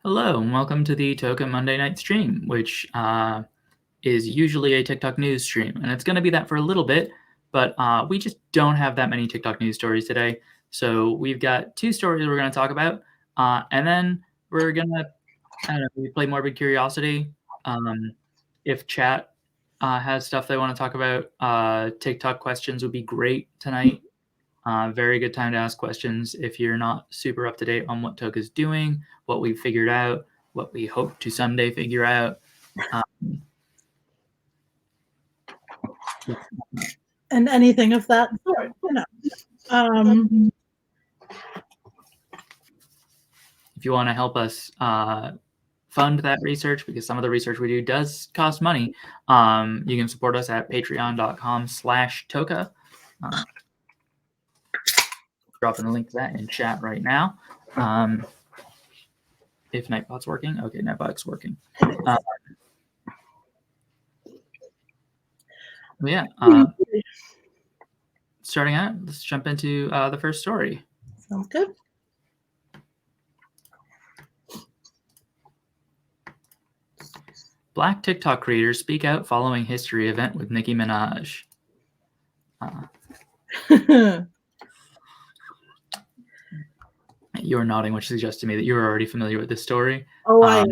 Hello, and welcome to the Toka Monday night stream, which is usually a TikTok news stream. And it's going to be that for a little bit, but we just don't have that many TikTok news stories today. So we've got two stories we're going to talk about, and then we're going to, we play Morbid Curiosity. If chat has stuff they want to talk about, TikTok questions would be great tonight. Very good time to ask questions if you're not super up to date on what Toka's doing, what we've figured out, what we hope to someday figure out. And anything of that sort, If you want to help us fund that research, because some of the research we do does cost money, you can support us at patreon.com/Toka. Dropping a link to that in chat right now. If Nightbot's working. Okay, Nightbot's working. Starting out, let's jump into the first story. Sounds good. Black TikTok creators speak out following history event with Nicki Minaj. You're nodding, which suggests to me that you're already familiar with this story. Oh, I'm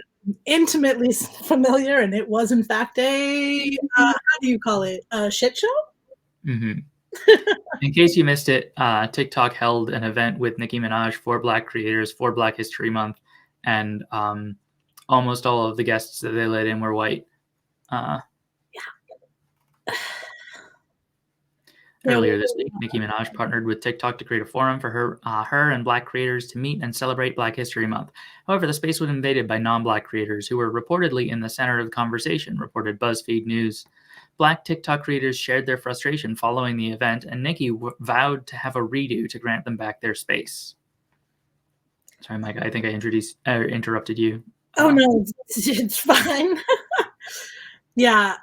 intimately familiar, and it was in fact a how do you call it? A shit show? Mm-hmm. In case you missed it, TikTok held an event with Nicki Minaj for Black creators for Black History Month, and almost all of the guests that they let in were white. Earlier this week, Nicki Minaj partnered with TikTok to create a forum for her and Black creators to meet and celebrate Black History Month. However, the space was invaded by non-Black creators who were reportedly in the center of the conversation, reported BuzzFeed News. Black TikTok creators shared their frustration following the event, and Nicki vowed to have a redo to grant them back their space. Sorry, Mike, I think I interrupted you. Oh, no, it's fine. Yeah,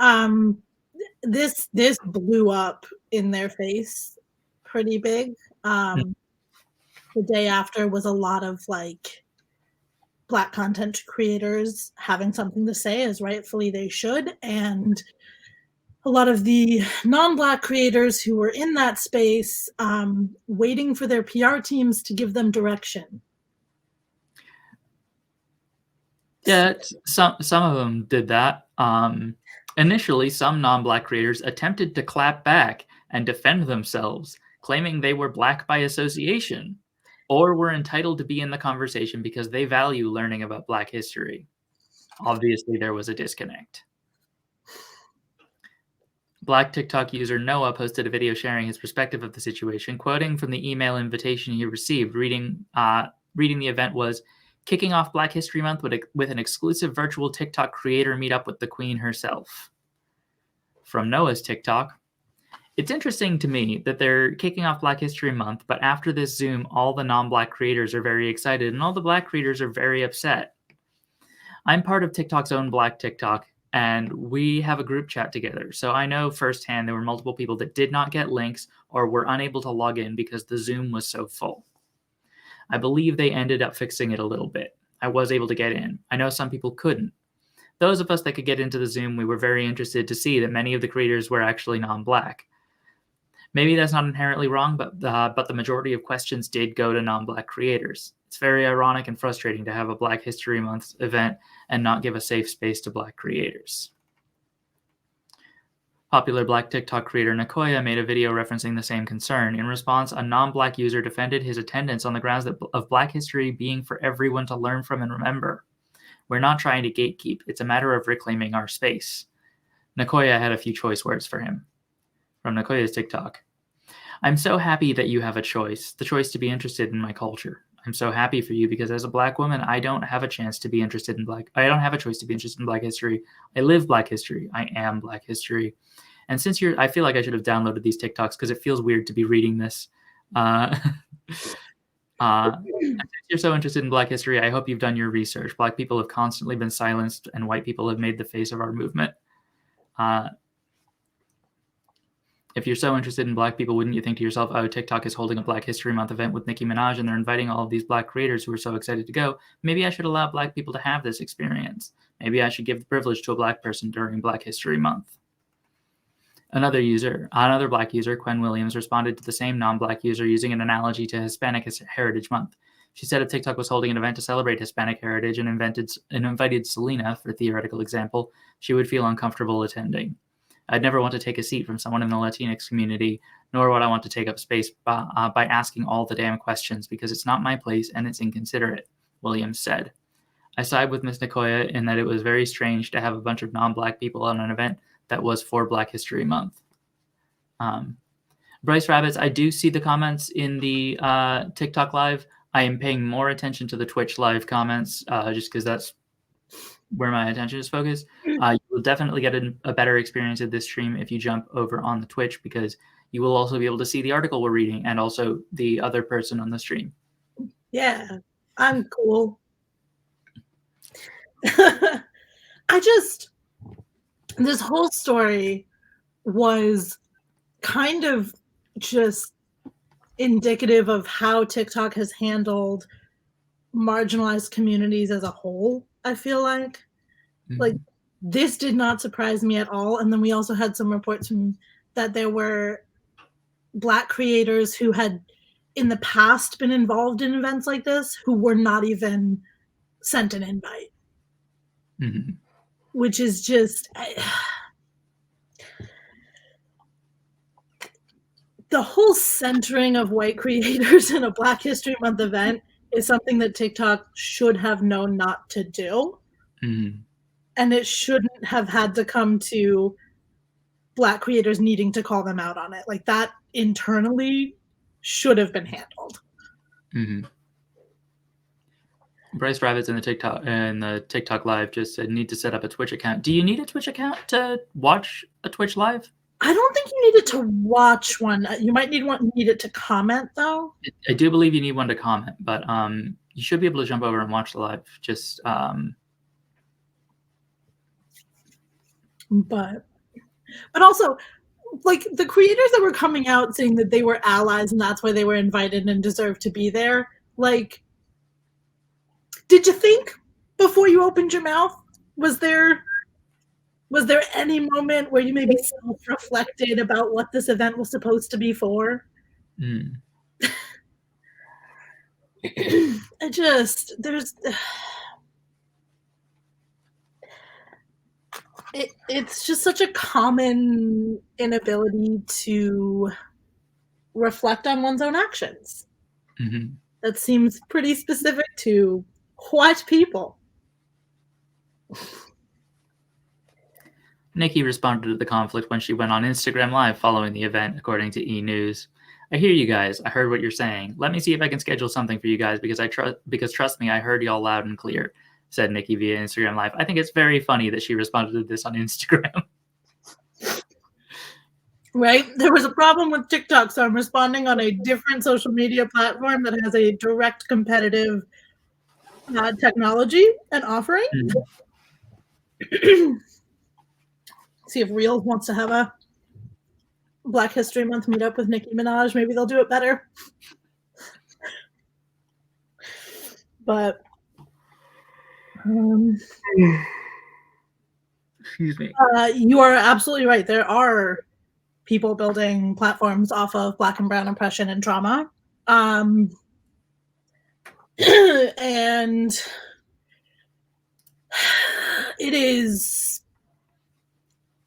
this blew up in their face pretty big. The day after was a lot of like Black content creators having something to say, as rightfully they should, and a lot of the non-Black creators who were in that space waiting for their PR teams to give them direction. Yeah, some of them did that. Initially, some non-Black creators attempted to clap back and defend themselves, claiming they were Black by association or were entitled to be in the conversation because they value learning about Black history. Obviously, there was a disconnect. Black TikTok user Noah posted a video sharing his perspective of the situation, quoting from the email invitation he received. Reading the event was, kicking off Black History Month with an exclusive virtual TikTok creator meetup with the Queen herself. From Noah's TikTok, it's interesting to me that they're kicking off Black History Month, but after this Zoom, all the non-Black creators are very excited and all the Black creators are very upset. I'm part of TikTok's own Black TikTok, and we have a group chat together. So I know firsthand there were multiple people that did not get links or were unable to log in because the Zoom was so full. I believe they ended up fixing it a little bit. I was able to get in. I know some people couldn't. Those of us that could get into the Zoom, we were very interested to see that many of the creators were actually non-Black. Maybe that's not inherently wrong, but the majority of questions did go to non-Black creators. It's very ironic and frustrating to have a Black History Month event and not give a safe space to Black creators. Popular Black TikTok creator Nakoya made a video referencing the same concern. In response, a non-Black user defended his attendance on the grounds of Black history being for everyone to learn from and remember. We're not trying to gatekeep. It's a matter of reclaiming our space. Nakoya had a few choice words for him. From Nakoya's TikTok. I'm so happy that you have a choice, the choice to be interested in my culture. I'm so happy for you because as a Black woman, I don't have a chance to be interested in I don't have a choice to be interested in Black history. I live Black history. I am Black history. And since I feel like I should have downloaded these TikToks because it feels weird to be reading this. Since you're so interested in Black history, I hope you've done your research. Black people have constantly been silenced and white people have made the face of our movement. If you're so interested in Black people, wouldn't you think to yourself, oh, TikTok is holding a Black History Month event with Nicki Minaj and they're inviting all of these Black creators who are so excited to go. Maybe I should allow Black people to have this experience. Maybe I should give the privilege to a Black person during Black History Month. Another Black user, Quen Williams, responded to the same non-Black user using an analogy to Hispanic Heritage Month. She said if TikTok was holding an event to celebrate Hispanic heritage and invited Selena, for theoretical example, she would feel uncomfortable attending. I'd never want to take a seat from someone in the Latinx community, nor would I want to take up space by asking all the damn questions, because it's not my place and it's inconsiderate, Williams said. I side with Ms. Nicoya in that it was very strange to have a bunch of non-Black people on an event that was for Black History Month. Bryce Rabbits, I do see the comments in the TikTok live. I am paying more attention to the Twitch live comments just because that's where my attention is focused. You will definitely get a better experience of this stream if you jump over on the Twitch, because you will also be able to see the article we're reading and also the other person on the stream. Yeah, I'm cool. This whole story was kind of just indicative of how TikTok has handled marginalized communities as a whole, I feel like. Mm-hmm. Like, this did not surprise me at all. And then we also had some reports that there were Black creators who had in the past been involved in events like this who were not even sent an invite. Mm-hmm. Which is just... the whole centering of white creators in a Black History Month event is something that TikTok should have known not to do. Mm-hmm. And it shouldn't have had to come to Black creators needing to call them out on it. Like, that internally should have been handled. Mm-hmm. Bryce Rabbits in the TikTok live just said, need to set up a Twitch account. Do you need a Twitch account to watch a Twitch live? I don't think you needed to watch one. You might need it to comment, though. I do believe you need one to comment, but you should be able to jump over and watch the live. Just but also, like, the creators that were coming out saying that they were allies and that's why they were invited and deserved to be there. Like, did you think before you opened your mouth? Was there any moment where you maybe self-reflected about what this event was supposed to be for? Mm. It's just such a common inability to reflect on one's own actions. Mm-hmm. That seems pretty specific to white people. Nikki responded to the conflict when she went on Instagram Live following the event, according to E! News. I hear you guys. I heard what you're saying. Let me see if I can schedule something for you guys because trust me, I heard y'all loud and clear, said Nikki via Instagram Live. I think it's very funny that she responded to this on Instagram. Right? There was a problem with TikTok, so I'm responding on a different social media platform that has a direct competitive technology and offering. Mm-hmm. See if Reels wants to have a Black History Month meetup with Nicki Minaj. Maybe they'll do it better. But excuse me. You are absolutely right. There are people building platforms off of Black and brown oppression and trauma. And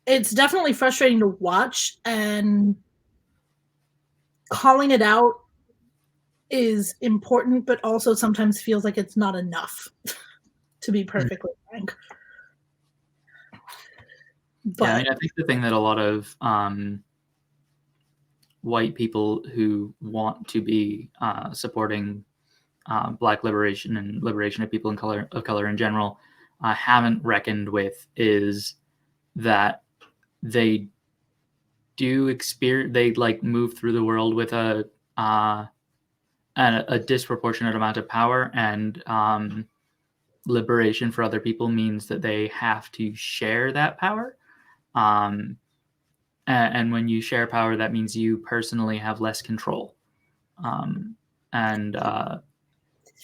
it's definitely frustrating to watch, and calling it out is important, but also sometimes feels like it's not enough, to be perfectly frank. But, yeah, I mean, I think the thing that a lot of white people who want to be supporting Black liberation and liberation of people of color in general haven't reckoned with is that they do experience, they like move through the world with a disproportionate amount of power, and liberation for other people means that they have to share that power. and when you share power, that means you personally have less control. And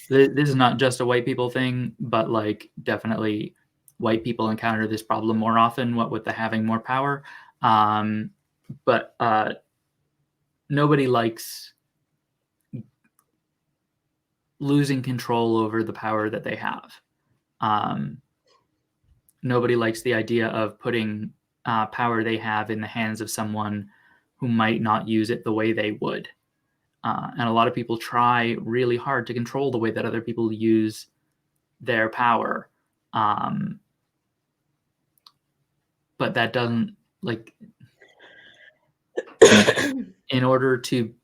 this is not just a white people thing, but like definitely white people encounter this problem more often, what with the having more power. But nobody likes losing control over the power that they have. Nobody likes the idea of putting power they have in the hands of someone who might not use it the way they would. And a lot of people try really hard to control the way that other people use their power. But that doesn't, like, in order to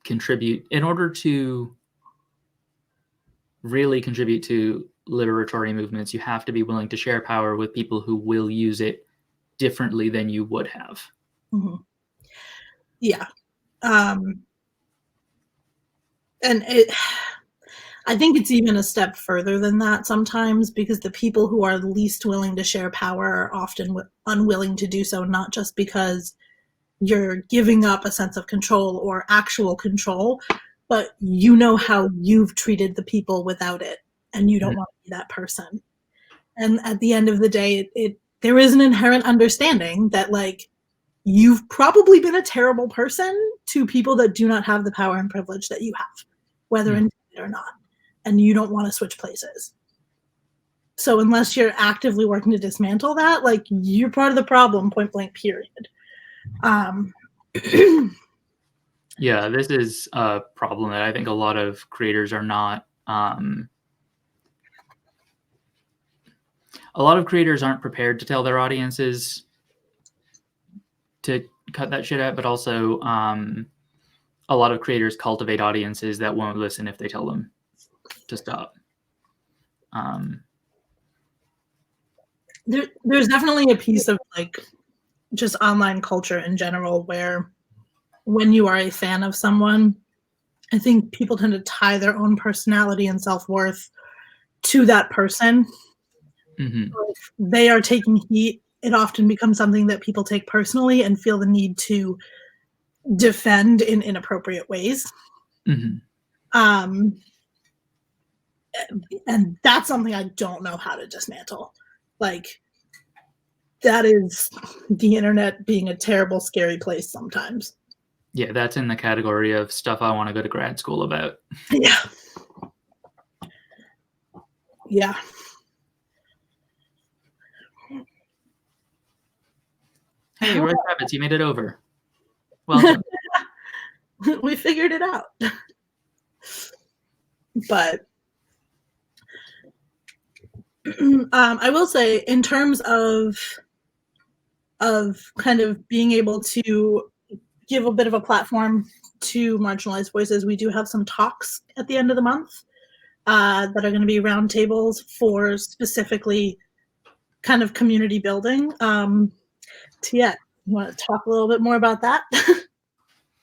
really contribute to liberatory movements, you have to be willing to share power with people who will use it differently than you would have. Mm-hmm. Yeah. And I think it's even a step further than that sometimes, because the people who are least willing to share power are often unwilling to do so, not just because you're giving up a sense of control or actual control, but you know how you've treated the people without it, and you don't want to be that person. And at the end of the day, there is an inherent understanding that, like, you've probably been a terrible person to people that do not have the power and privilege that you have, whether intended or not, and you don't want to switch places. So unless you're actively working to dismantle that, like, you're part of the problem, point blank, period. Yeah, this is a problem that I think a lot of creators are not. A lot of creators aren't prepared to tell their audiences to cut that shit out, but also a lot of creators cultivate audiences that won't listen if they tell them to stop. There's definitely a piece of, like, just online culture in general where when you are a fan of someone, I think people tend to tie their own personality and self-worth to that person. Mm-hmm. So if they are taking heat, it often becomes something that people take personally and feel the need to defend in inappropriate ways. Mm-hmm. And that's something I don't know how to dismantle. Like, that is the internet being a terrible, scary place sometimes. Yeah, that's in the category of stuff I want to go to grad school about. Yeah. Yeah. Hey, Royce Rabbits, you made it over. Well done. We figured it out. But I will say, in terms of kind of being able to give a bit of a platform to marginalized voices, we do have some talks at the end of the month that are going to be roundtables for specifically kind of community building. Tia, you want to talk a little bit more about that?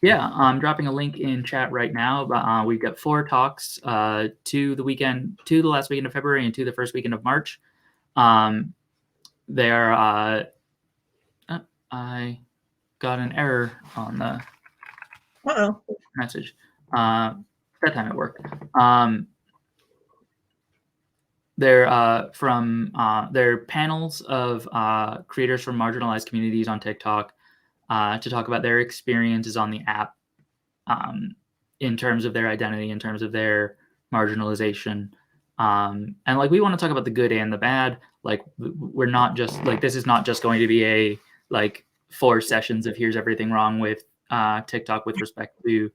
Yeah, I'm dropping a link in chat right now. But we've got 4 talks to the last weekend of February and to the first weekend of March. They're I got an error on the message. That time it worked. They're they're panels of creators from marginalized communities on TikTok to talk about their experiences on the app in terms of their identity, in terms of their marginalization. And like, we want to talk about the good and the bad. Like, we're not just like, this is not just going to be a like 4 sessions of here's everything wrong with TikTok with respect to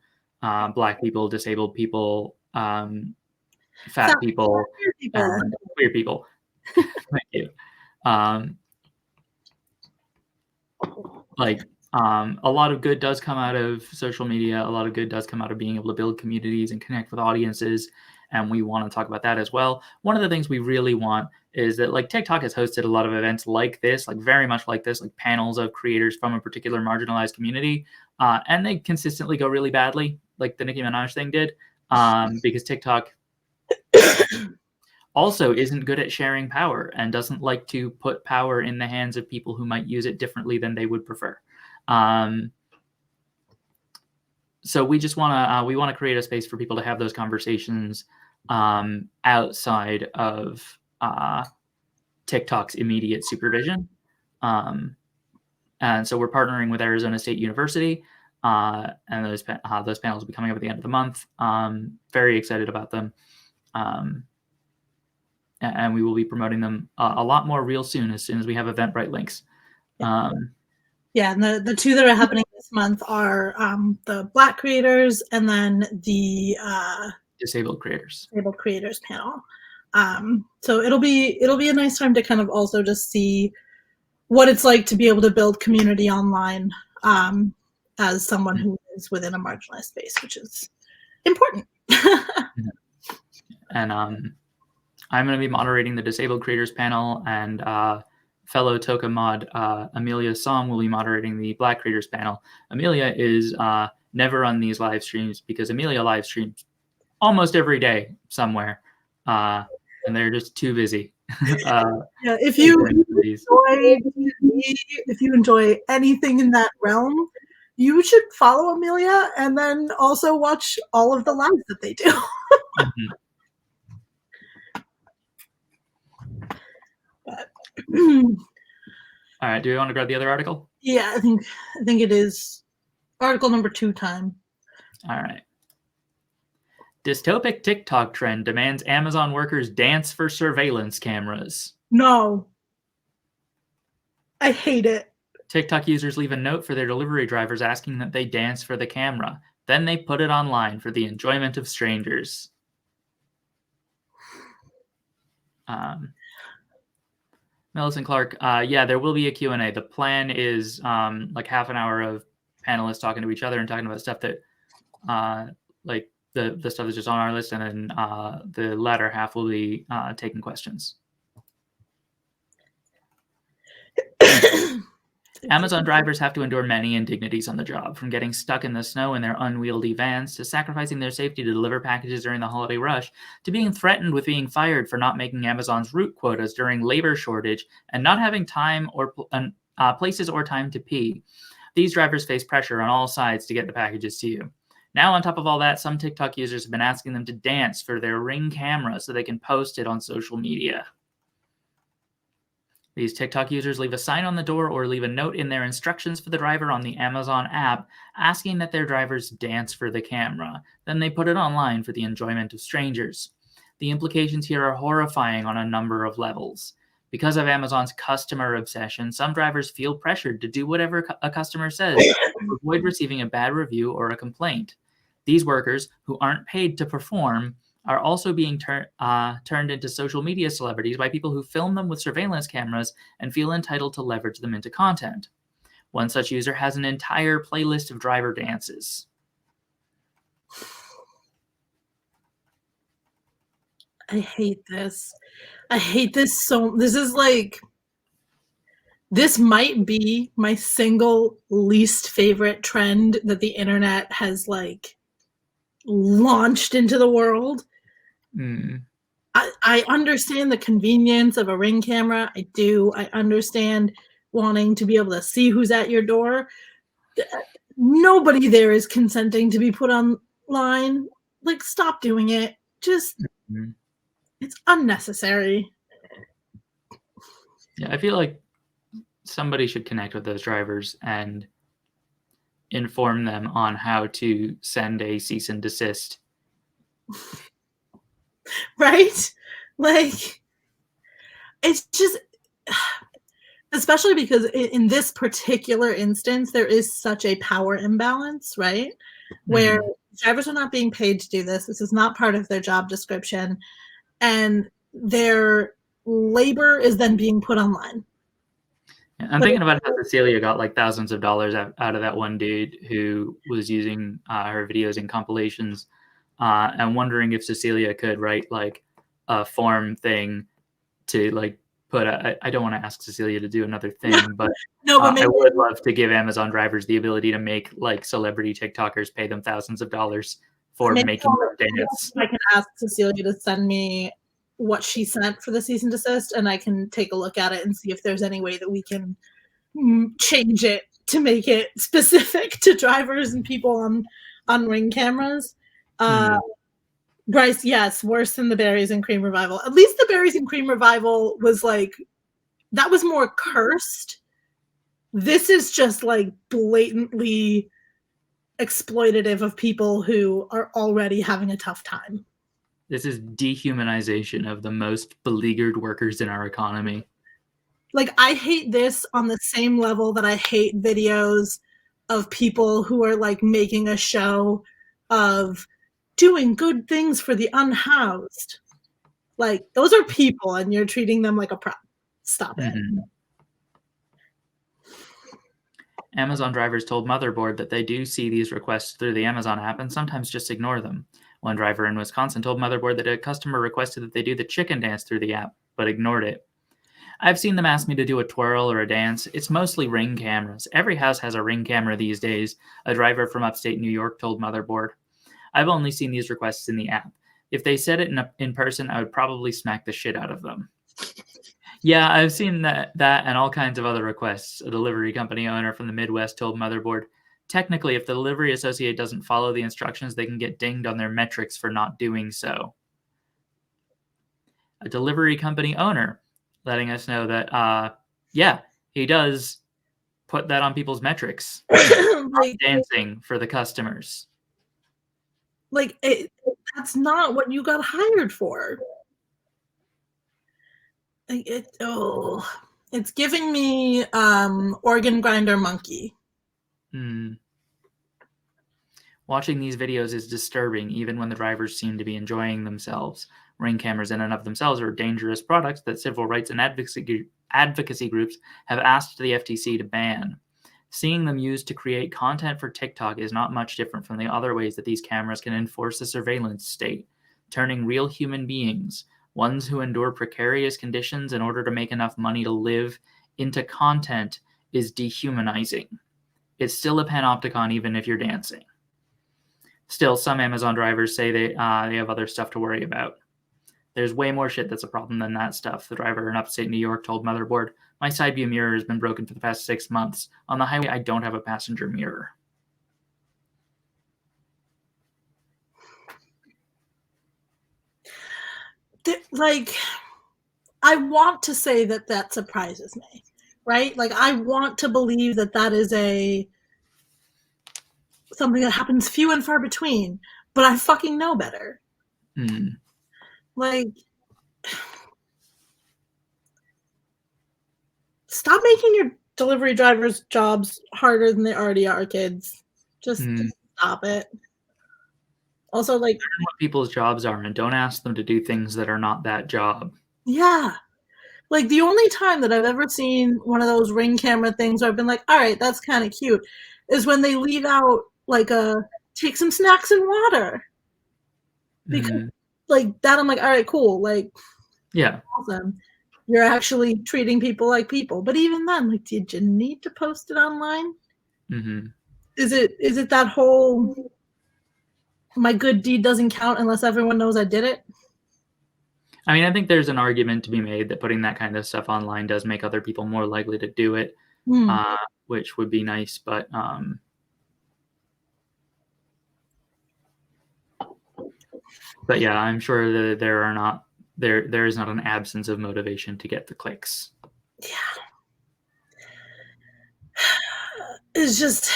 Black people, disabled people, fat people, and queer people. Thank you. A lot of good does come out of social media. A lot of good does come out of being able to build communities and connect with audiences. And we want to talk about that as well. One of the things we really want is that, like, TikTok has hosted a lot of events like this, like very much like this, like panels of creators from a particular marginalized community. And they consistently go really badly, like the Nicki Minaj thing did, because TikTok also isn't good at sharing power and doesn't like to put power in the hands of people who might use it differently than they would prefer. So we just want to create a space for people to have those conversations outside of TikTok's immediate supervision. And so we're partnering with Arizona State University, and those panels will be coming up at the end of the month. Very excited about them. And we will be promoting them a lot more real soon as we have Eventbrite links. Yeah, and the two that are happening this month are the Black creators and then the Disabled creators panel. So it'll be a nice time to kind of also just see what it's like to be able to build community online as someone who is within a marginalized space, which is important. And I'm going to be moderating the Disabled Creators panel, and fellow Toka mod Amelia Song will be moderating the Black Creators panel. Amelia is never on these live streams because Amelia live streams almost every day somewhere, and they're just too busy. Yeah, if you enjoy anything in that realm, you should follow Amelia and then also watch all of the lives that they do. All right, do we want to grab the other article? Yeah, I think it is article number 2 time. All right. Dystopic TikTok trend demands Amazon workers dance for surveillance cameras. No. I hate it. TikTok users leave a note for their delivery drivers asking that they dance for the camera. Then they put it online for the enjoyment of strangers. Millicent Clark, yeah, there will be a Q&A. The plan is like half an hour of panelists talking to each other and talking about stuff that, like the stuff that's just on our list, and then the latter half will be taking questions. Amazon drivers have to endure many indignities on the job, from getting stuck in the snow in their unwieldy vans, to sacrificing their safety to deliver packages during the holiday rush, to being threatened with being fired for not making Amazon's route quotas during labor shortage and not having time or places or time to pee. These drivers face pressure on all sides to get the packages to you. Now, on top of all that, some TikTok users have been asking them to dance for their Ring camera so they can post it on social media. These TikTok users leave a sign on the door or leave a note in their instructions for the driver on the Amazon app asking that their drivers dance for the camera. Then they put it online for the enjoyment of strangers. The implications here are horrifying on a number of levels. Because of Amazon's customer obsession, some drivers feel pressured to do whatever a customer says to avoid receiving a bad review or a complaint. These workers, who aren't paid to perform, are also being turned into social media celebrities by people who film them with surveillance cameras and feel entitled to leverage them into content. One such user has an entire playlist of driver dances. I hate this. I hate this so. This might be my single least favorite trend that the internet has launched into the world. I understand the convenience of a Ring camera. I do. I understand wanting to be able to see who's at your door. Nobody there is consenting to be put online. Stop doing it. Just, it's unnecessary. Yeah, I feel like somebody should connect with those drivers and inform them on how to send a cease and desist. Right? It's just, especially because in this particular instance, there is such a power imbalance, right? Where drivers are not being paid to do this. This is not part of their job description. And their labor is then being put online. I'm thinking about how Cecilia got thousands of dollars out of that one dude who was using her videos in compilations, and wondering if Cecilia could write a form thing to put I don't want to ask Cecilia to do another thing, but I would love to give Amazon drivers the ability to make celebrity TikTokers pay them thousands of dollars for making them dance. I can ask Cecilia to send me what she sent for the cease and desist, and I can take a look at it and see if there's any way that we can change it to make it specific to drivers and people on Ring cameras. Bryce, yes, worse than the Berries and Cream revival. At least the Berries and Cream revival was like, that was more cursed. This is just like blatantly exploitative of people who are already having a tough time. This is dehumanization of the most beleaguered workers in our economy. Like, I hate this on the same level that I hate videos of people who are like making a show of doing good things for the unhoused. Like, those are people and you're treating them like a prop. Stop it. Amazon drivers told Motherboard that they do see these requests through the Amazon app and sometimes just ignore them. One driver in Wisconsin told Motherboard that a customer requested that they do the chicken dance through the app, but ignored it. I've seen them ask me to do a twirl or a dance. It's mostly Ring cameras. Every house has a Ring camera these days, a driver from upstate New York told Motherboard. I've only seen these requests in the app. If they said it in person, I would probably smack the shit out of them. Yeah, I've seen that and all kinds of other requests. A delivery company owner from the Midwest told Motherboard, technically, if the delivery associate doesn't follow the instructions, they can get dinged on their metrics for not doing so. A delivery company owner letting us know that, yeah, he does put that on people's metrics. Like, dancing for the customers. Like, that's not what you got hired for. Like, it's giving me organ grinder monkey. Watching these videos is disturbing, even when the drivers seem to be enjoying themselves. Ring cameras in and of themselves are dangerous products that civil rights and advocacy groups have asked the FTC to ban. Seeing them used to create content for TikTok is not much different from the other ways that these cameras can enforce a surveillance state, turning real human beings, ones who endure precarious conditions in order to make enough money to live, into content is dehumanizing. It's still a panopticon even if you're dancing. Still, some Amazon drivers say they have other stuff to worry about. There's way more shit that's a problem than that stuff, the driver in upstate New York told Motherboard. My side view mirror has been broken for the past 6 months. On the highway, I don't have a passenger mirror. Like, I want to say that surprises me, right? Like, I want to believe that is something that happens few and far between, but I fucking know better. Like, stop making your delivery drivers' jobs harder than they already are, kids. Just stop it. Also, like, learn what people's jobs are and don't ask them to do things that are not that job. Yeah. Like, the only time that I've ever seen one of those Ring camera things where I've been like, all right, that's kind of cute, is when they leave out, like, take some snacks and water. Because, like, that I'm like, all right, cool. Like, yeah. Awesome. You're actually treating people like people. But even then, like, did you need to post it online? Is it that whole my good deed doesn't count unless everyone knows I did it? I mean, I think there's an argument to be made that putting that kind of stuff online does make other people more likely to do it, which would be nice. But yeah, I'm sure that there is not an absence of motivation to get the clicks. Yeah. It's just,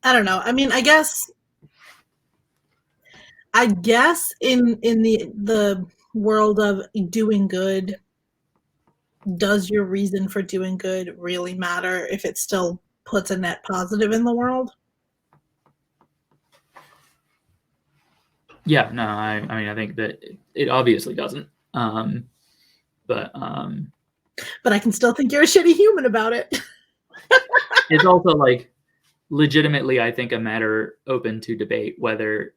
I don't know. I mean, I guess in the world of doing good, does your reason for doing good really matter if it still puts a net positive in the world? Yeah, no, I mean, I think that it obviously doesn't. But I can still think you're a shitty human about it. It's also, like, legitimately, I think, a matter open to debate whether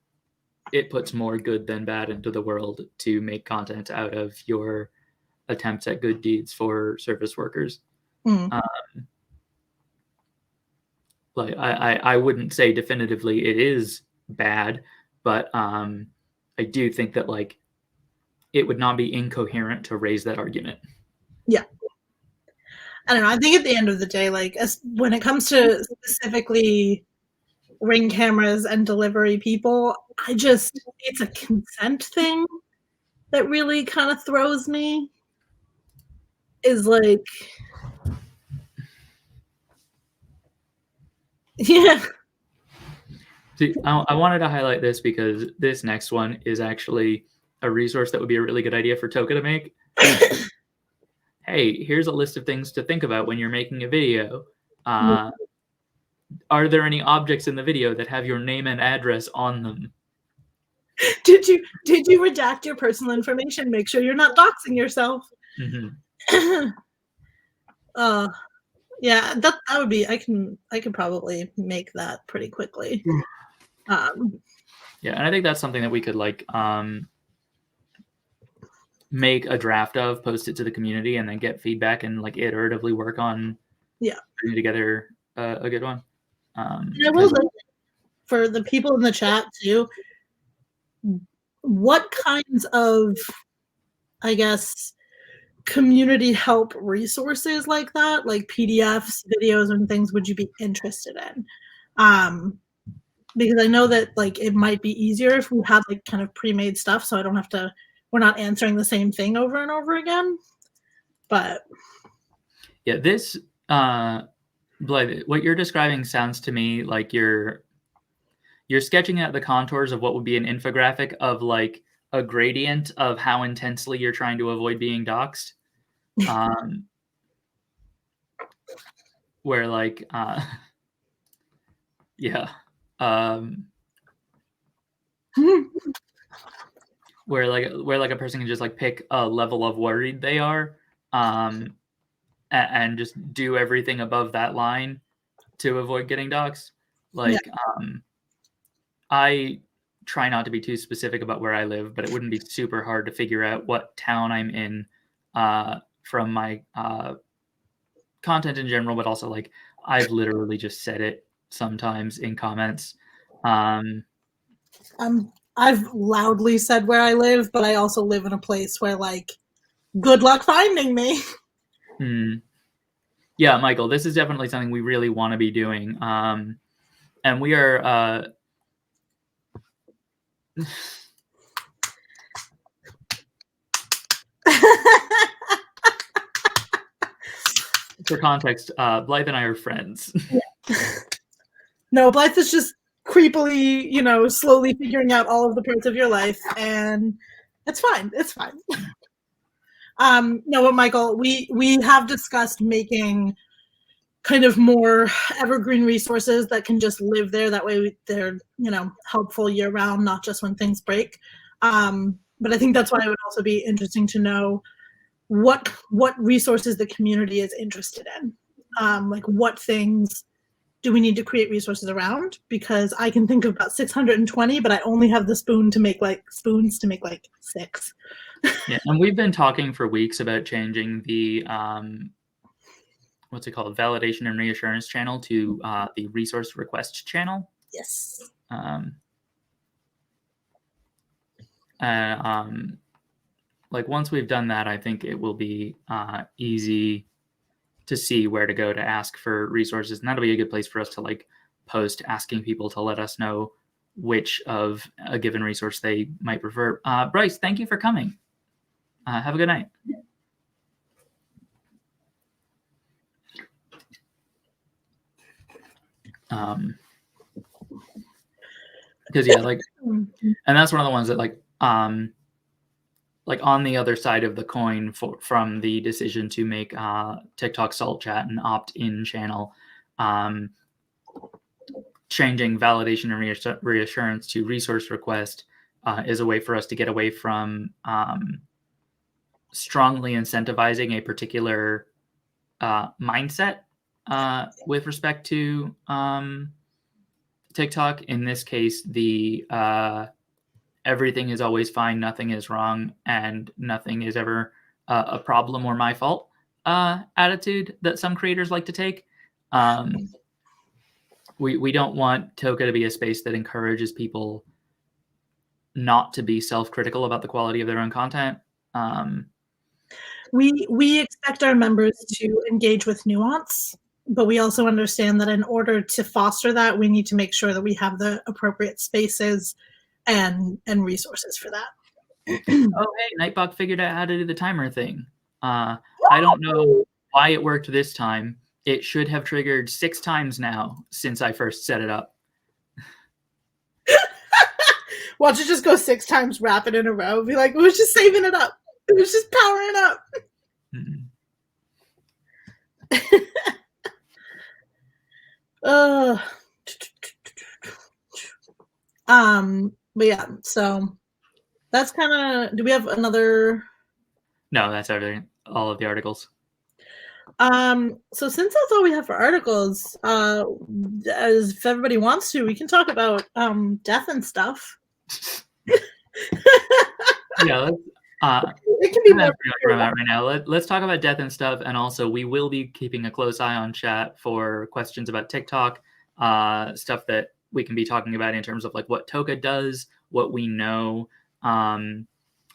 it puts more good than bad into the world to make content out of your attempts at good deeds for service workers. Like, I wouldn't say definitively it is bad, but I do think that, like, it would not be incoherent to raise that argument. Yeah. I don't know. I think at the end of the day, like when it comes to specifically Ring cameras and delivery people, it's a consent thing that really kind of throws me. Is like, yeah. See, I wanted to highlight this because this next one is actually a resource that would be a really good idea for Toka to make. Hey, here's a list of things to think about when you're making a video. Are there any objects in the video that have your name and address on them? Did you redact your personal information? Make sure you're not doxing yourself. Mm-hmm. Yeah, that would be. I can probably make that pretty quickly. Yeah, and I think that's something that we could like make a draft of, post it to the community, and then get feedback and like iteratively work on putting together a good one. And I will say, for the people in the chat too, what kinds of, I guess, community help resources like that, like PDFs, videos, and things, would you be interested in? Because I know that like it might be easier if we had like kind of pre-made stuff, so I don't have to. We're not answering the same thing over and over again. But yeah, this Blythe, what you're describing sounds to me like you're sketching out the contours of what would be an infographic of like a gradient of how intensely you're trying to avoid being doxxed. Where like yeah. Where like a person can just like pick a level of worried they are, and just do everything above that line to avoid getting doxxed. Like, I try not to be too specific about where I live, but it wouldn't be super hard to figure out what town I'm in from my content in general, but also like I've literally just said it sometimes in comments. I've loudly said where I live, but I also live in a place where like, good luck finding me. Yeah, Michael, this is definitely something we really want to be doing. And we are for context, Blythe and I are friends. No, Blythe is just creepily, slowly figuring out all of the parts of your life, and it's fine. It's fine. No, but Michael, we have discussed making kind of more evergreen resources that can just live there. That way they're, helpful year round, not just when things break. But I think that's why it would also be interesting to know what resources the community is interested in. Like what things do we need to create resources around? Because I can think of about 620, but I only have the spoons to make like 6. Yeah, and we've been talking for weeks about changing the what's it called, validation and reassurance channel to the resource request channel. Yes. Like once we've done that, I think it will be easy to see where to go to ask for resources, and that'll be a good place for us to like post asking people to let us know which of a given resource they might prefer. Bryce, thank you for coming. Have a good night. Because yeah, like, and that's one of the ones that like on the other side of the coin from the decision to make TikTok Salt Chat an opt-in channel, changing validation and reassurance to resource request is a way for us to get away from strongly incentivizing a particular mindset with respect to TikTok. In this case, the everything is always fine, nothing is wrong, and nothing is ever a problem or my fault attitude that some creators like to take. We don't want Toka to be a space that encourages people not to be self-critical about the quality of their own content. We expect our members to engage with nuance, but we also understand that in order to foster that, we need to make sure that we have the appropriate spaces and resources for that. Oh, hey, Nightbot figured out how to do the timer thing. I don't know why it worked this time. It should have triggered 6 times now since I first set it up. Why don't you just go 6 times rapid in a row? Be like, it was just saving it up. It was just powering up. But yeah, so that's kind of. Do we have another? No, that's everything. All of the articles. So since that's all we have for articles, as if everybody wants to, we can talk about death and stuff. Yeah, it can be more right now. Let's talk about death and stuff, and also we will be keeping a close eye on chat for questions about TikTok, stuff that we can be talking about in terms of like what Toka does, what we know.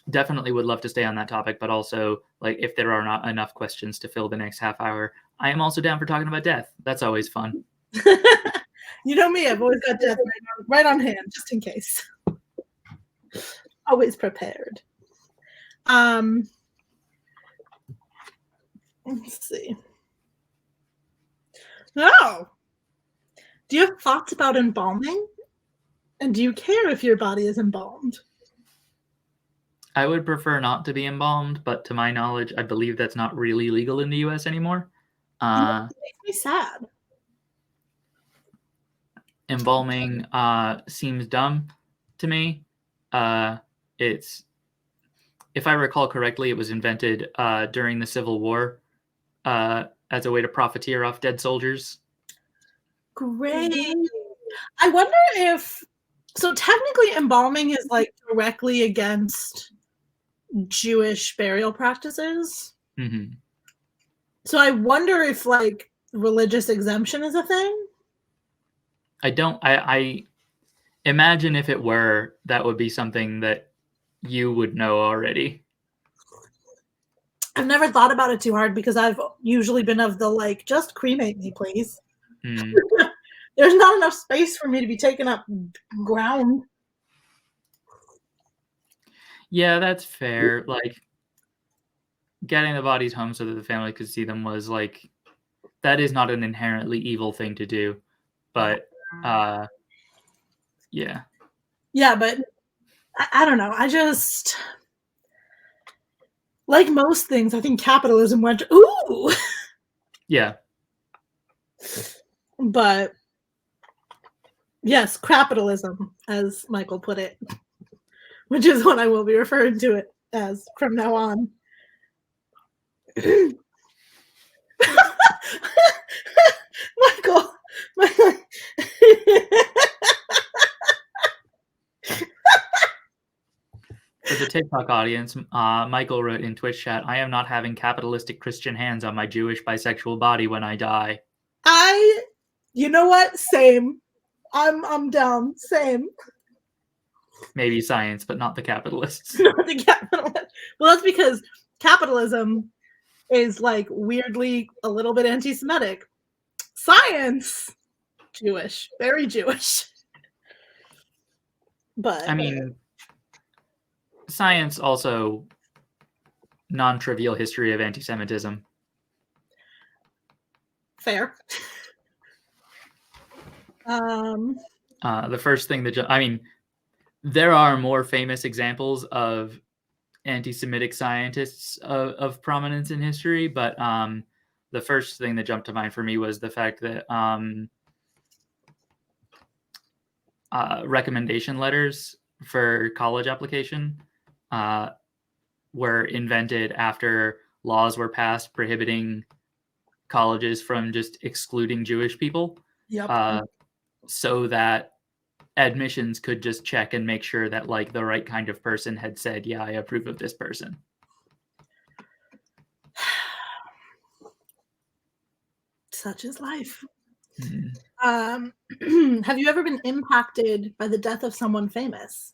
Definitely would love to stay on that topic, but also like if there are not enough questions to fill the next half hour, I am also down for talking about death. That's always fun. You know me, I've always got death right on hand, just in case. Always prepared. Let's see. Oh, do you have thoughts about embalming? And do you care if your body is embalmed? I would prefer not to be embalmed, but to my knowledge, I believe that's not really legal in the U.S. anymore. It makes me sad. Embalming seems dumb to me. It's, if I recall correctly, it was invented during the Civil War as a way to profiteer off dead soldiers. Great. I wonder if, so technically embalming is like directly against Jewish burial practices. Mm-hmm. So I wonder if like religious exemption is a thing. I imagine if it were, that would be something that you would know already. I've never thought about it too hard because I've usually been of the like, just cremate me, please. Mm. There's not enough space for me to be taking up ground. Yeah, that's fair. Like getting the bodies home so that the family could see them was like, that is not an inherently evil thing to do. But yeah. Yeah, but I don't know. I just, like most things, I think capitalism went, ooh. Yeah. But yes, capitalism, as Michael put it, which is what I will be referring to it as from now on. Michael. For the TikTok audience, Michael wrote in Twitch chat, I am not having capitalistic Christian hands on my Jewish bisexual body when I die. You know what? Same. I'm down. Same. Maybe science, but not the capitalists. Not the capitalists. Well, that's because capitalism is like weirdly a little bit anti-Semitic. Science, Jewish, very Jewish. But I mean, science also non-trivial history of anti-Semitism. Fair. The first thing that I mean, there are more famous examples of anti-Semitic scientists of prominence in history, but the first thing that jumped to mind for me was the fact that recommendation letters for college application were invented after laws were passed prohibiting colleges from just excluding Jewish people. Yep. So that admissions could just check and make sure that like the right kind of person had said, yeah, I approve of this person. Such is life. Mm-hmm. Have you ever been impacted by the death of someone famous?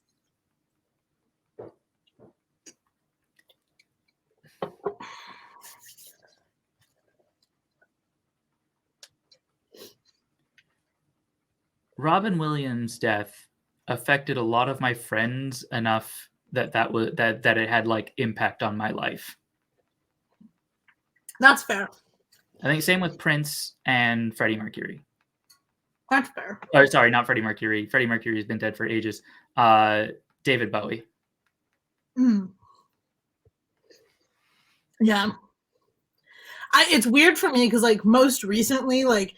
Robin Williams' death affected a lot of my friends enough that it had like impact on my life. That's fair. I think same with Prince and Freddie Mercury. That's fair. Or sorry, not Freddie Mercury. Freddie Mercury's been dead for ages. David Bowie. Mm. Yeah. It's weird for me because, like, most recently, like,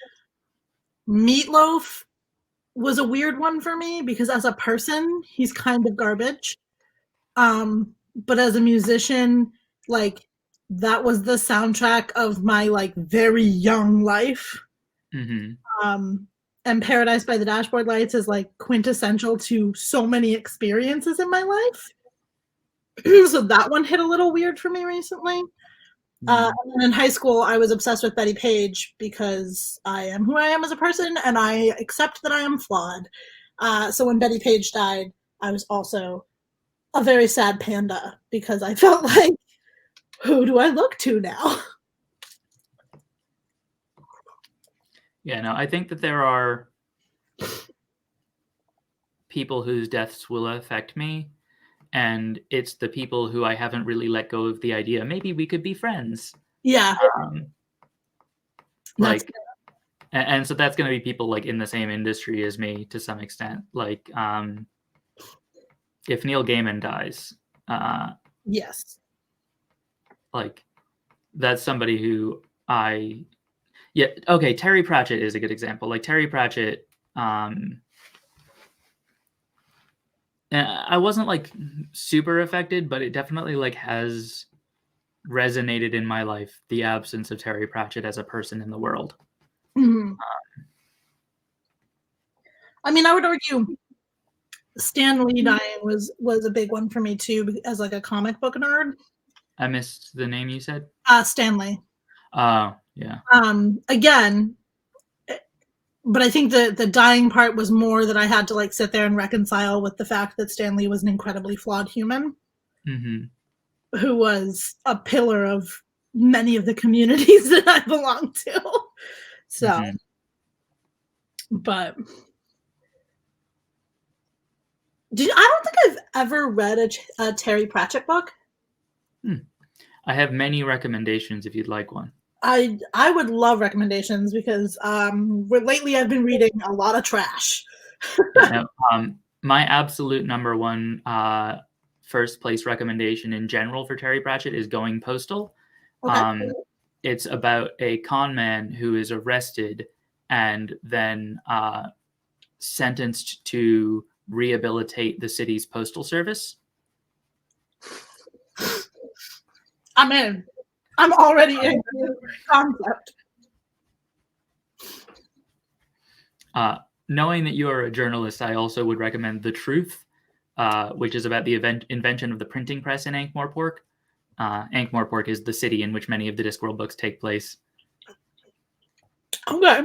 Meatloaf was a weird one for me because as a person, he's kind of garbage. But as a musician, like, that was the soundtrack of my, like, very young life. Mm-hmm. And Paradise by the Dashboard Lights is, like, quintessential to so many experiences in my life. So that one hit a little weird for me recently. And then in high school, I was obsessed with Betty Page because I am who I am as a person, and I accept that I am flawed. So when Betty Page died, I was also a very sad panda because I felt like, who do I look to now? Yeah, no, I think that there are people whose deaths will affect me, and it's the people who I haven't really let go of the idea. Maybe we could be friends. Yeah. Like, and so that's going to be people like in the same industry as me to some extent. Like, if Neil Gaiman dies, yes, like that's somebody who okay, Terry Pratchett is a good example. Like Terry Pratchett, I wasn't like super affected, but it definitely like has resonated in my life, the absence of Terry Pratchett as a person in the world. Mm-hmm. I mean, I would argue Stan Lee dying was a big one for me too, as like a comic book nerd. I missed the name you said. Stan Lee. Yeah. Again, but I think the dying part was more that I had to like sit there and reconcile with the fact that Stan Lee was an incredibly flawed human, who was a pillar of many of the communities that I belong to. So, but I don't think I've ever read a Terry Pratchett book. I have many recommendations if you'd like one. I would love recommendations because lately I've been reading a lot of trash. My absolute number one first place recommendation in general for Terry Pratchett is Going Postal. Okay. It's about a con man who is arrested and then sentenced to rehabilitate the city's postal service. I'm in. I'm already in the concept. Knowing that you are a journalist, I also would recommend The Truth, which is about the invention of the printing press in Ankh-Morpork. Ankh-Morpork is the city in which many of the Discworld books take place. Okay.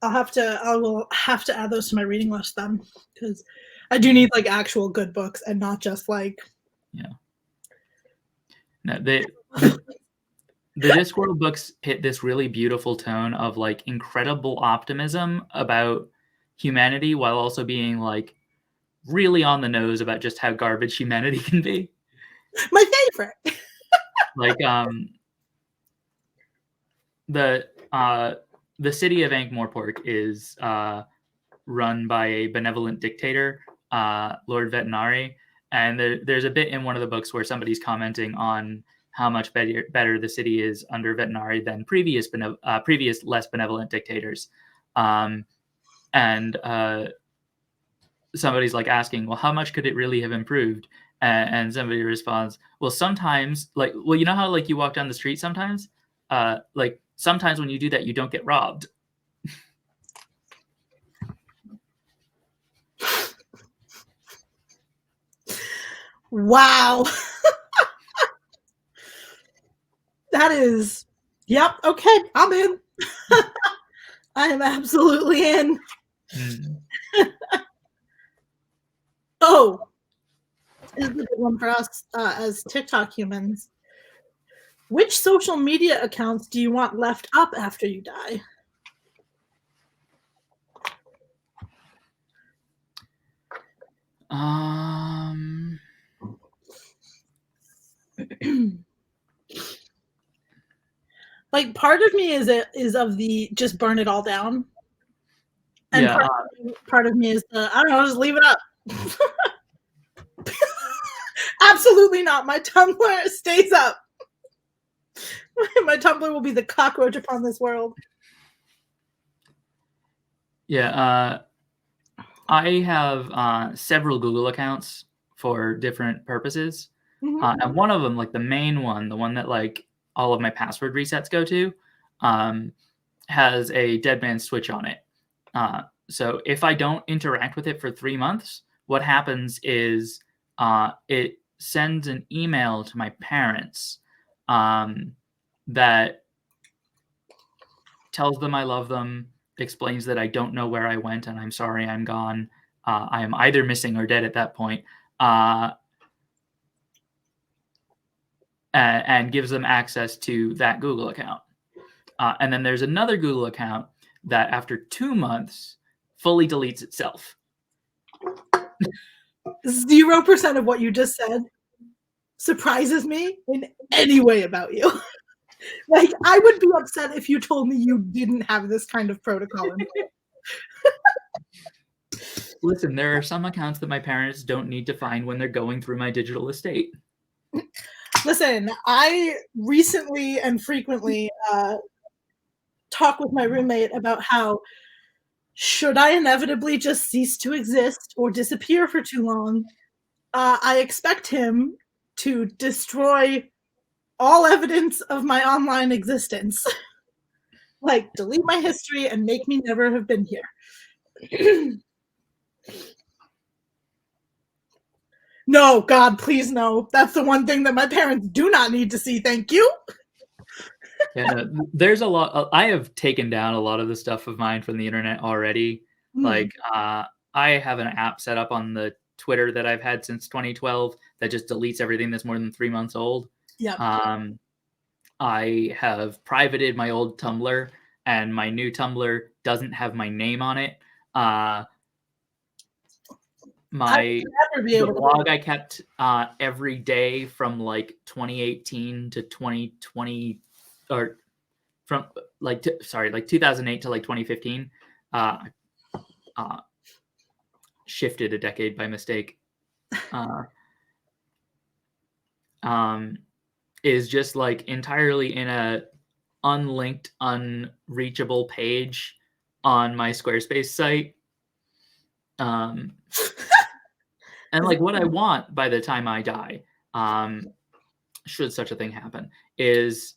I will have to add those to my reading list then, because I do need like actual good books and not just like. Yeah. No, the Discworld books hit this really beautiful tone of like incredible optimism about humanity while also being like really on the nose about just how garbage humanity can be. My favorite. Like the city of Ankh-Morpork is run by a benevolent dictator, Lord Vetinari, and there's a bit in one of the books where somebody's commenting on how much better the city is under Vetinari than previous less benevolent dictators. And somebody's like asking, well, how much could it really have improved? And somebody responds, well, sometimes, like, well, you know how like you walk down the street sometimes? Like sometimes when you do that, you don't get robbed. Wow. That is, yep, okay, I'm in. I am absolutely in. Oh, this is a good one for us as TikTok humans. Which social media accounts do you want left up after you die? Like, part of me is of the just burn it all down. And Yeah. part of me is the, I don't know, just leave it up. Absolutely not. My Tumblr stays up. My Tumblr will be the cockroach upon this world. Yeah. I have several Google accounts for different purposes. And one of them, like the main one, the one that like all of my password resets go to, has a dead man switch on it. So if I don't interact with it for 3 months, what happens is it sends an email to my parents that tells them I love them, explains that I don't know where I went and I'm sorry I'm gone. I am either missing or dead at that point. And gives them access to that Google account. And then there's another Google account that after 2 months fully deletes itself. 0% of what you just said surprises me in any way about you. Like, I would be upset if you told me you didn't have this kind of protocol in place. Listen, there are some accounts that my parents don't need to find when they're going through my digital estate. Listen, I recently and frequently talk with my roommate about how, should I inevitably just cease to exist or disappear for too long, I expect him to destroy all evidence of my online existence. Like, delete my history and make me never have been here. No, God, please no. That's the one thing that my parents do not need to see. Thank you. Yeah, no, there's a lot. I have taken down a lot of the stuff of mine from the internet already. Like, I have an app set up on the Twitter that I've had since 2012 that just deletes everything that's more than 3 months old. Yeah. I have privated my old Tumblr, and my new Tumblr doesn't have my name on it. The blog I kept every day from like 2018 to 2020, or from like 2008 to like 2015, shifted a decade by mistake. Is just like entirely in a unlinked, unreachable page on my Squarespace site. And like what I want by the time I die, should such a thing happen, is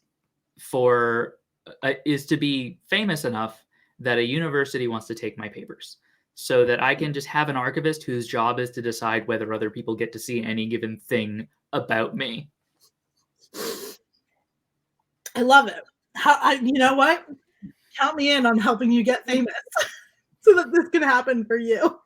to be famous enough that a university wants to take my papers, so that I can just have an archivist whose job is to decide whether other people get to see any given thing about me. I love it. You know what? Count me in on helping you get famous so that this can happen for you.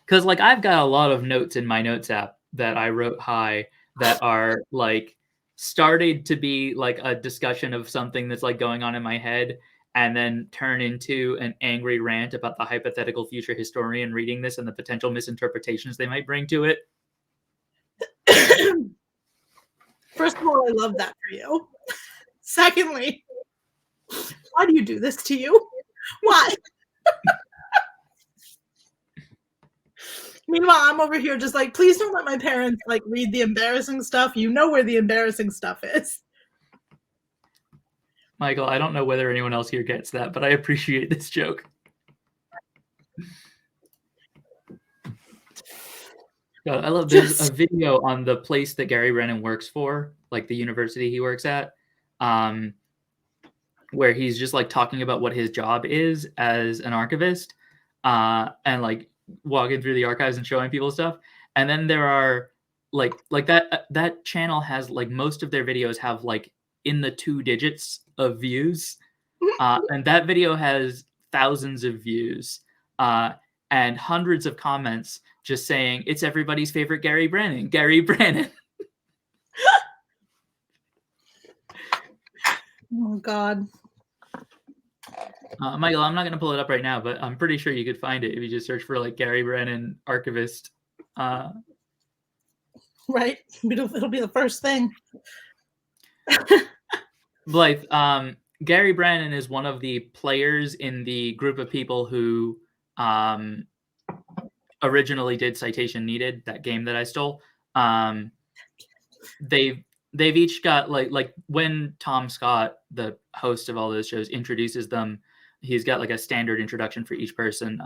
Because like I've got a lot of notes in my notes app that I wrote high that are like started to be like a discussion of something that's like going on in my head, and then turn into an angry rant about the hypothetical future historian reading this and the potential misinterpretations they might bring to it. First of all, I love that for you. Secondly, why do you do this to you? Why? Meanwhile, I'm over here just like, please don't let my parents like read the embarrassing stuff. You know where the embarrassing stuff is. Michael, I don't know whether anyone else here gets that, but I appreciate this joke. God, I love there's a video on the place that Gary Brennan works for, like the university he works at, where he's just like talking about what his job is as an archivist, and like walking through the archives and showing people stuff. And then there are like that channel has like most of their videos have like in the 2 digits of views, and that video has thousands of views and hundreds of comments just saying it's everybody's favorite Gary Brennan. Oh God. Michael, I'm not going to pull it up right now, but I'm pretty sure you could find it if you just search for like Gary Brennan archivist. Right? It'll be the first thing. Blythe, Gary Brannon is one of the players in the group of people who originally did Citation Needed, that game that I stole. They've each got like when Tom Scott, the host of all those shows, introduces them, he's got like a standard introduction for each person.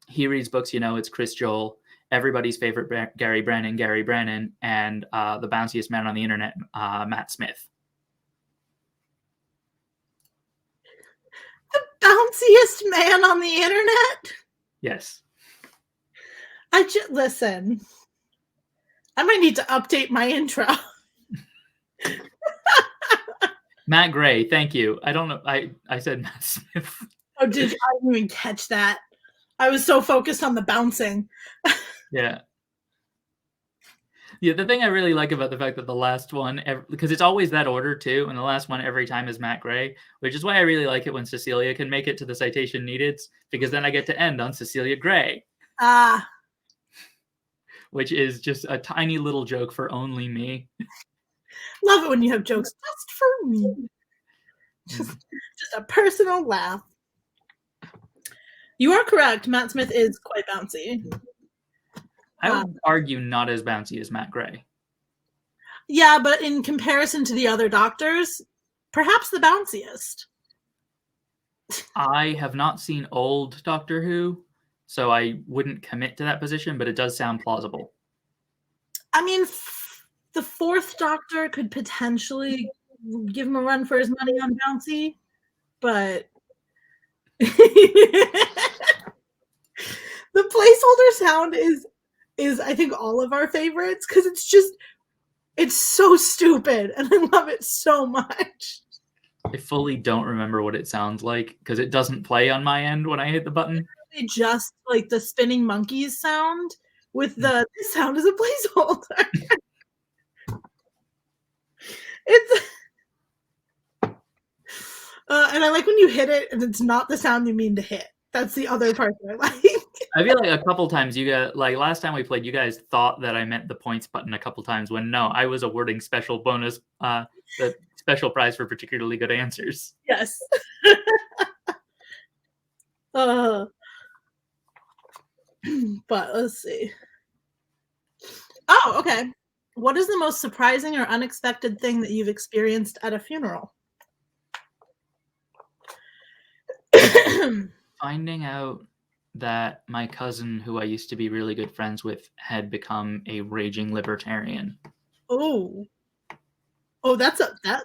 He reads books, it's Chris Joel, everybody's favorite Gary Brannon, and the bounciest man on the internet, Matt Smith. The bounciest man on the internet? Yes. Listen, I might need to update my intro. Matt Gray, thank you. I don't know. I said Matt Smith. Oh, did you? I didn't even catch that. I was so focused on the bouncing. Yeah. Yeah, the thing I really like about the fact that the last one, because it's always that order too, and the last one every time is Matt Gray, which is why I really like it when Cecilia can make it to the Citation Needed, because then I get to end on Cecilia Gray. Which is just a tiny little joke for only me. Love it when you have jokes just for me. Just a personal laugh. You are correct. Matt Smith is quite bouncy. I would argue not as bouncy as Matt Gray. Yeah, but in comparison to the other doctors, perhaps the bounciest. I have not seen old Doctor Who, so I wouldn't commit to that position, but it does sound plausible. I mean, the fourth Doctor could potentially give him a run for his money on bouncy, but the placeholder sound is I think all of our favorites, because it's so stupid and I love it so much. I fully don't remember what it sounds like because it doesn't play on my end when I hit the button. Just like the spinning monkeys sound with the sound as a placeholder. It's and I like when you hit it and it's not the sound you mean to hit. That's the other part that I like. I feel like a couple times you got, like last time we played, you guys thought that I meant the points button a couple times when no, I was awarding special bonus, the special prize for particularly good answers. Yes. But let's see. Oh, okay. What is the most surprising or unexpected thing that you've experienced at a funeral? Finding out that my cousin, who I used to be really good friends with, had become a raging libertarian. Oh, that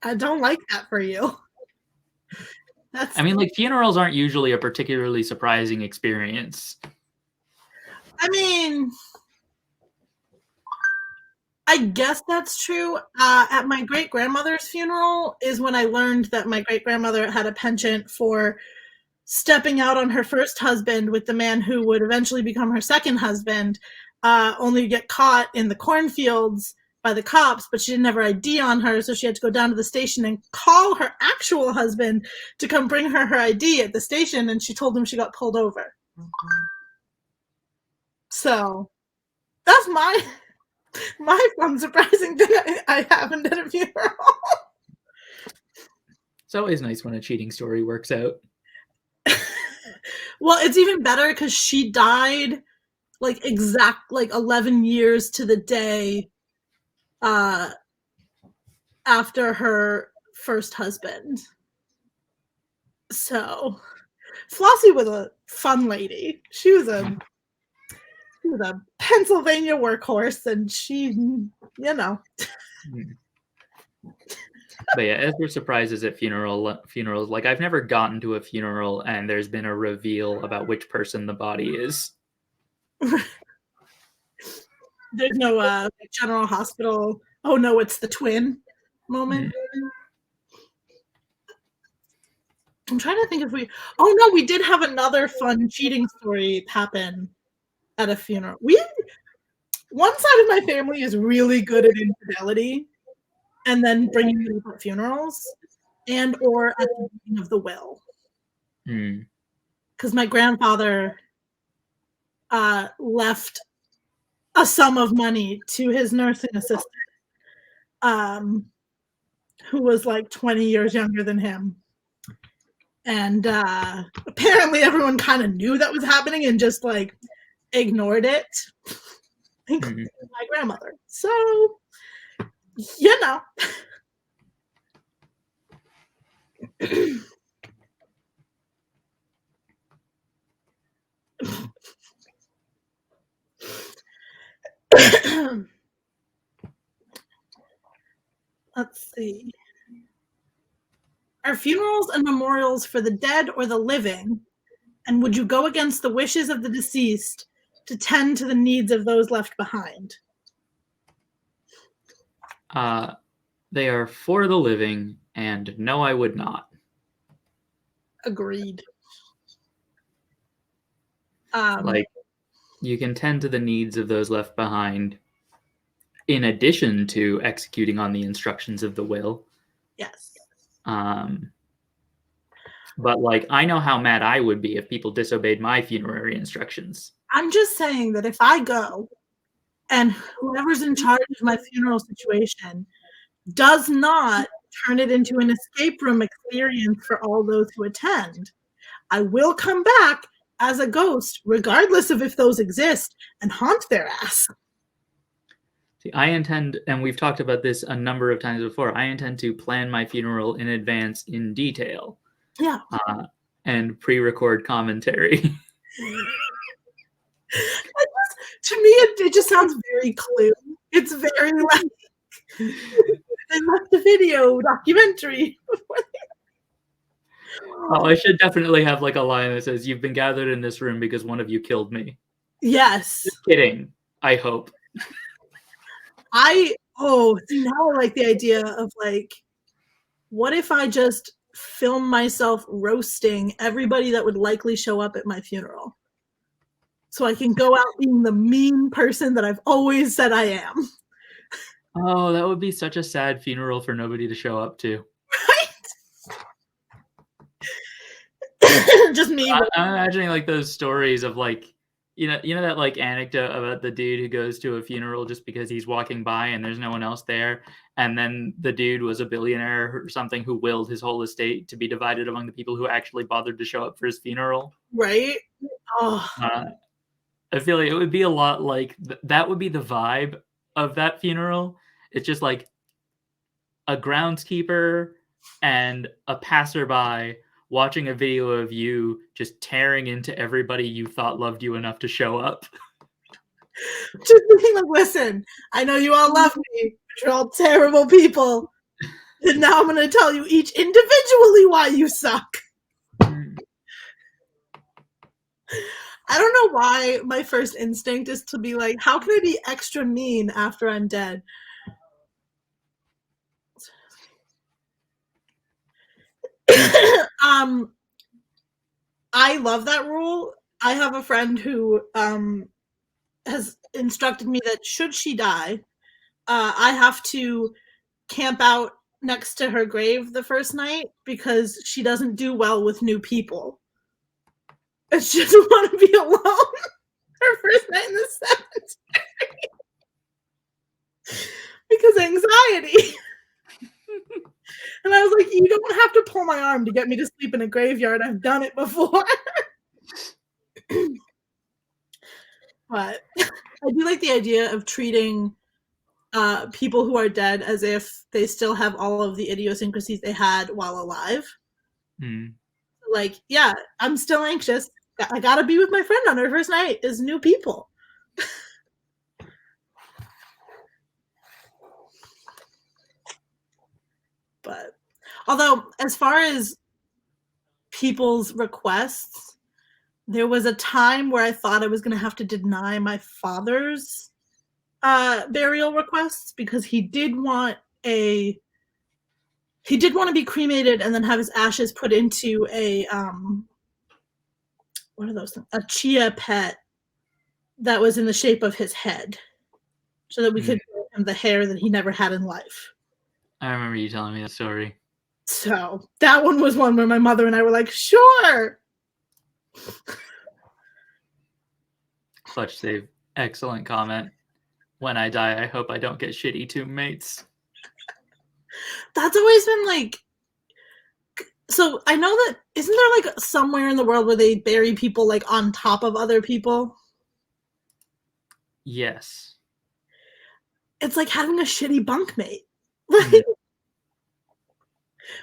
I don't like that for you. I mean, like, funerals aren't usually a particularly surprising experience. I mean, I guess that's true. At my great-grandmother's funeral is when I learned that my great-grandmother had a penchant for stepping out on her first husband with the man who would eventually become her second husband, only to get caught in the cornfields by the cops, but she didn't have her ID on her, so she had to go down to the station and call her actual husband to come bring her ID at the station, and she told him she got pulled over. So that's my fun, surprising thing I happened at a funeral. It's always nice when a cheating story works out. Well, it's even better because she died like 11 years to the day after her first husband. So Flossie was a fun lady. She was a Pennsylvania workhorse, and she, But yeah, as for surprises at funerals, like I've never gotten to a funeral and there's been a reveal about which person the body is. There's no General Hospital, oh no, it's the twin moment. I'm trying to think if we did have another fun cheating story happen at a funeral. One side of my family is really good at infidelity and then bringing it up at funerals and or at the reading of the will. Because my grandfather left a sum of money to his nursing assistant who was like 20 years younger than him. And apparently everyone kind of knew that was happening and just like ignored it, including my grandmother. So, you know. Let's see. Are funerals and memorials for the dead or the living? And would you go against the wishes of the deceased to tend to the needs of those left behind? They are for the living, and no, I would not. Agreed. Like, you can tend to the needs of those left behind in addition to executing on the instructions of the will. Yes. But like, I know how mad I would be if people disobeyed my funerary instructions. I'm just saying that if I go and whoever's in charge of my funeral situation does not turn it into an escape room experience for all those who attend, I will come back as a ghost, regardless of if those exist, and haunt their ass. See, I intend, and we've talked about this a number of times before, I intend to plan my funeral in advance in detail. Yeah. And pre-record commentary. To me, it just sounds very Clue. It's very like they left a video documentary before Oh, I should definitely have like a line that says, "You've been gathered in this room because one of you killed me." Yes. Just kidding. I hope. See, now I like the idea of like, what if I just film myself roasting everybody that would likely show up at my funeral? So I can go out being the mean person that I've always said I am. Oh, that would be such a sad funeral for nobody to show up to. Just me. I'm imagining like those stories of like, you know that like anecdote about the dude who goes to a funeral just because he's walking by and there's no one else there, and then the dude was a billionaire or something who willed his whole estate to be divided among the people who actually bothered to show up for his funeral. Right? Oh. I feel like it would be a lot like that would be the vibe of that funeral. It's just like a groundskeeper and a passerby watching a video of you just tearing into everybody you thought loved you enough to show up. Just being like, listen, I know you all love me, but you're all terrible people. And now I'm going to tell you each individually why you suck. I don't know why my first instinct is to be like, how can I be extra mean after I'm dead? I love that rule. I have a friend who has instructed me that should she die, I have to camp out next to her grave the first night because she doesn't do well with new people. And she doesn't want to be alone her first night in the cemetery because anxiety. And I was like, you don't have to pull my arm to get me to sleep in a graveyard. I've done it before. But I do like the idea of treating people who are dead as if they still have all of the idiosyncrasies they had while alive. Like, yeah, I'm still anxious. I gotta be with my friend on her first night as new people. But although, as far as people's requests, there was a time where I thought I was going to have to deny my father's burial requests because he did want to be cremated and then have his ashes put into a what are those things? A chia pet that was in the shape of his head, so that we could give him the hair that he never had in life. I remember you telling me that story. So that one was one where my mother and I were like, sure. Clutch Save, excellent comment. When I die, I hope I don't get shitty tomb mates. That's always been like. So I know that isn't there like somewhere in the world where they bury people like on top of other people? Yes. It's like having a shitty bunkmate. Mm. Like,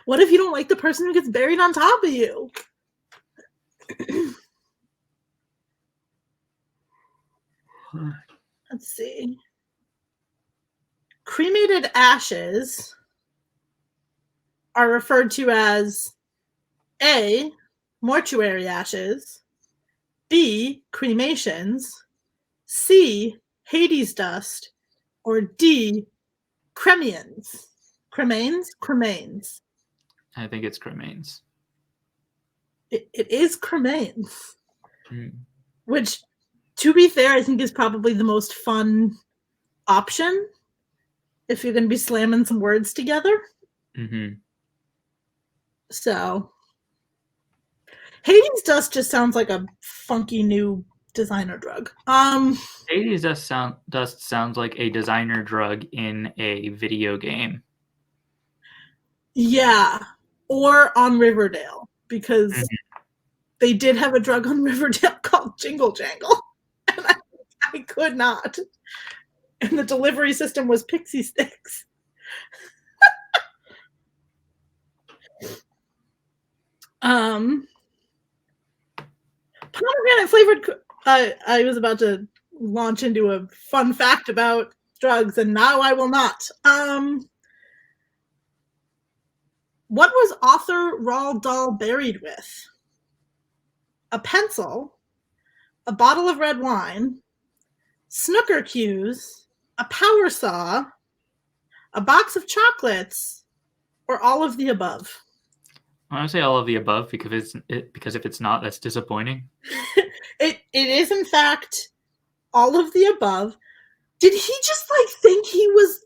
what if you don't like the person who gets buried on top of you? Let's see. Cremated ashes are referred to as A, mortuary ashes, B, cremations, C, Hades dust, or D, cremains. Cremains. I think it's cremains. It is cremains, Mm. which, to be fair, I think is probably the most fun option if you're going to be slamming some words together. Mm-hmm. So, Hades dust just sounds like a funky new designer drug. Hades dust sounds like a designer drug in a video game. Yeah, or on Riverdale, because they did have a drug on Riverdale called Jingle Jangle, and I could not. And the delivery system was pixie sticks. Pomegranate flavored. I was about to launch into a fun fact about drugs, and now I will not. What was author Roald Dahl buried with? A pencil, a bottle of red wine, snooker cues, a power saw, a box of chocolates, or all of the above? I want to say all of the above because if it's not, that's disappointing. It is in fact all of the above. Did he just like think he was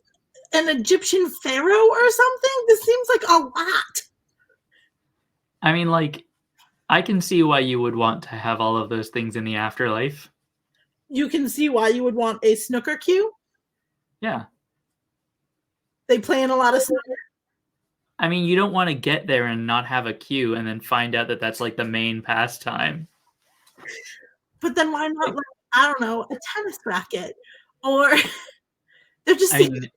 an Egyptian pharaoh or something? This seems like a lot. I mean, like, I can see why you would want to have all of those things in the afterlife. You can see why you would want a snooker cue. Yeah. They play in a lot of snooker. I mean, you don't want to get there and not have a cue and then find out that that's like the main pastime. But then why not, like, I don't know, a tennis racket? Or they're just. I mean,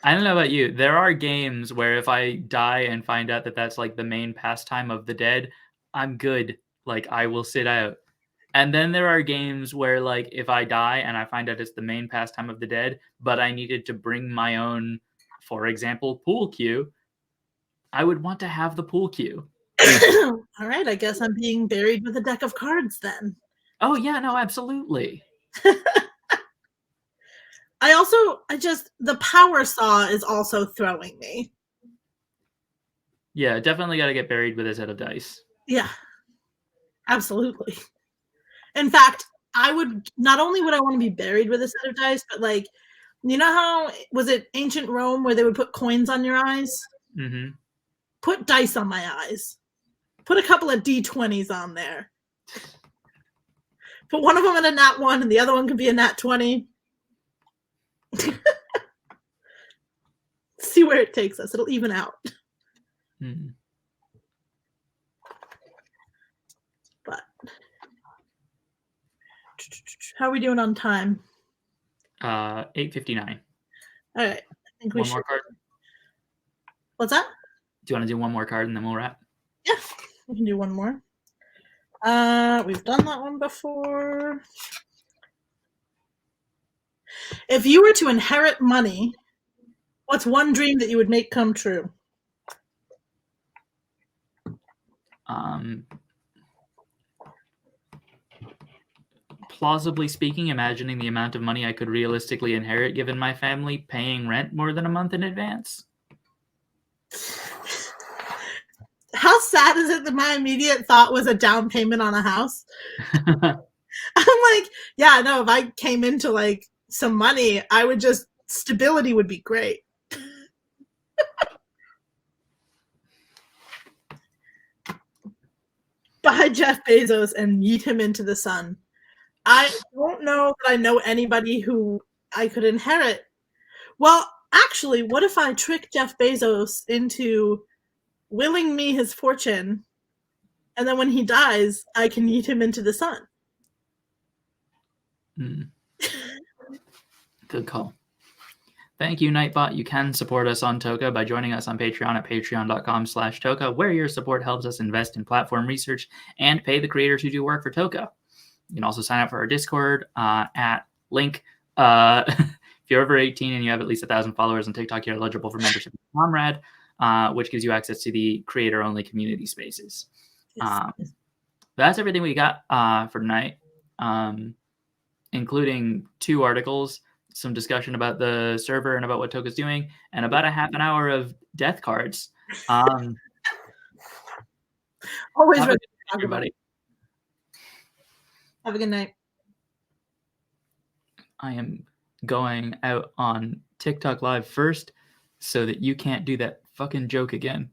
I don't know about you. There are games where if I die and find out that that's like the main pastime of the dead, I'm good. Like, I will sit out. And then there are games where, like, if I die and I find out it's the main pastime of the dead, but I needed to bring my own, for example, pool cue, I would want to have the pool cue. All right, I guess I'm being buried with a deck of cards then. Oh, yeah, no, absolutely. The power saw is also throwing me. Yeah, definitely got to get buried with a set of dice. Yeah, absolutely. In fact, not only would I want to be buried with a set of dice, but like, you know how, was it ancient Rome where they would put coins on your eyes? Mm-hmm. Put dice on my eyes. Put a couple of D20s on there. Put one of them in a nat 1 and the other one could be a nat 20. See where it takes us. It'll even out. Mm-hmm. But how are we doing on time? 8:59. All right. I think we One should. more card. What's that? Do you want to do one more card and then we'll wrap? Yeah, we can do one more. We've done that one before. If you were to inherit money, what's one dream that you would make come true? Plausibly speaking, imagining the amount of money I could realistically inherit given my family paying rent more than a month in advance. How sad is it that my immediate thought was a down payment on a house? I'm like, yeah, no, if I came into like some money, stability would be great. Buy Jeff Bezos and yeet him into the sun. I don't know that I know anybody who I could inherit. Well, Actually, what if I trick Jeff Bezos into willing me his fortune, and then when he dies, I can eat him into the sun? Good call. Thank you, Nightbot. You can support us on Toka by joining us on Patreon at patreon.com/Toka, where your support helps us invest in platform research and pay the creators who do work for Toka. You can also sign up for our Discord at link. If you're over 18 and you have at least 1,000 followers on TikTok, you're eligible for membership with Comrade, which gives you access to the creator-only community spaces. Yes. That's everything we got for tonight, including 2 articles, some discussion about the server and about what Toka's doing, and about a half an hour of death cards. Always Have a ready good to talk about everybody. it. Have a good night. I am going out on TikTok Live first so that you can't do that fucking joke again.